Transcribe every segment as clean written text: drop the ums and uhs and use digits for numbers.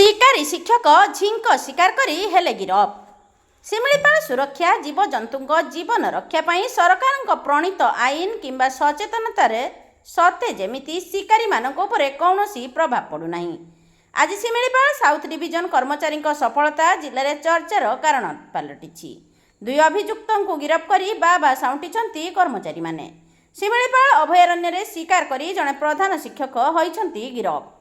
शिकारी शिक्षक झिंक शिकार करी हेले गिरफ। शिमिलीपाल सुरक्षा जीवजंतु जीवन रक्षा पाई सरकार प्रणीत आईन किंबा सचेतनतार सते जेमिति शिकारी मानक उपरे कौनसी प्रभाव पड़ुना। आज शिमिलीपाल साउथ डिविजन कर्मचारी सफलता जिले में चर्चार कारण पलटि। दुई अभियुक्त को गिरफ कर बाबा साउंटिछंती कर्मचारी माने। शिमिलीपाल अभयारण्य शिकार करी जड़े प्रधान शिक्षक होइछंती गिरफ।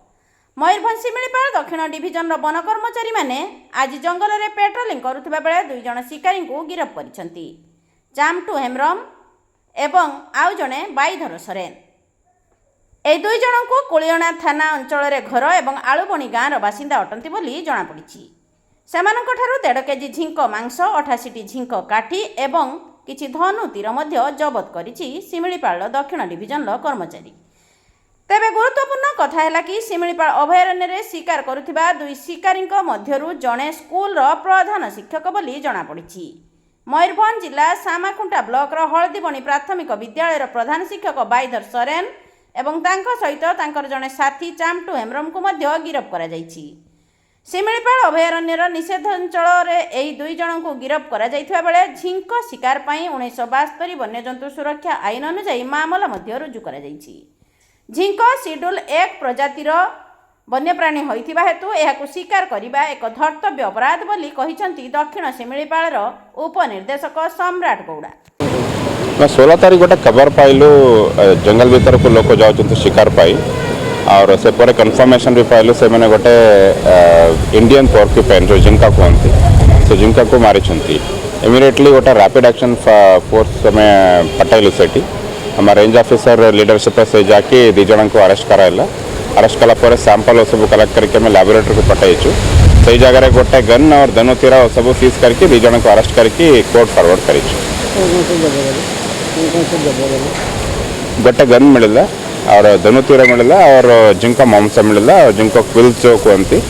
मयूरभंज शिमिलीपाल दक्षिण डिविजन वन कर्मचारी माने आज जंगल में पेट्रोलिंग करुवा बेले दुई जण शिकारी को गिरफ करिसेंती। चामटू हेम्ब्रम एवं आउ जणे बाईधर सोरेन। ए दुई जण को कोलियणा थाना अंचल घर एवं आलुबणी गाँवर बासिंदा अटंती बोली जଣାपड़ी। सेमानंकठारु 1.5 केजी झिंक मांस 88टी झिंक काठी एवं किछि धनु तीर मध्य जबत करिछि शिमिलीपाल दक्षिण डिविजन कर्मचारी। तेबे गुरुत्वपूर्ण कथा है कि शिमिलीपाल अभयारण्य शिकार करुथिबा दुई शिकारी मध्यरु जणे स्कूल प्रधान शिक्षक बोली जଣାपड़ी। मयूरभंज जिला सामाखुंटा ब्लॉक हलदीबणी प्राथमिक विद्यालय प्रधान शिक्षक बाईधर सोरेन एवं तांको सहित तांकर जणे साथी चामटू हेम्ब्रम को मध्य गिरफ करा जायछि। शिमिलीपाल अभयारण्यर निषेधांचल एही दुई जण को गिरफ करा जायथिबा बेले झिंक शिकार पई 1972 वन्यजंतु सुरक्षा आईन अनुसार मामला मध्य रुजु करा जायछि। झिंक शेड्यूल 1 प्रजातिर वन्यप्राणी होइथिबा हेतु एहाकु शिकार करिबा एक धर्तव्य अपराध बोली कहिसंती दक्षिण शिमिलीपालर उपनिर्देशक सम्राट गौड़ा। 16 तारीख गोटे खबर पाइलु जंगल भीतर को लोक जाउछंती शिकार पाई और से पर कन्फर्मेशन भी पाइलु से माने गोटे इंडियन पोर्क्यूपेन जो जिंका कहते से जिंका को मारिछंती। इमीडिएटली गोटे रैपिड एक्शन फोर्स में पठाइलु सेठी हमारे रेंज ऑफिसर लीडरशिप से जाके दी जन को अरेस्ट कराइला। अरेस्ट कला सैंपल सब कलेक्ट करके हमें लैबोरेटरी को पठाइचु। से जगह गोटे गन और धनु तीर सब सीज करके दी जन को अरेस्ट करके कोर्ट फॉरवर्ड करिछु। गोटे गन मिलला और धनु तीर मिलला और जिनका मांस मिलला और जिनको क्विल्स जो कहती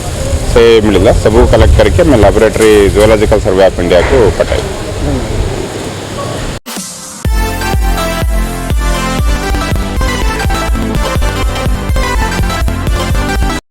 से मिलला सब कलेक्ट करके मैं laboratory zoological survey of India को पठाई।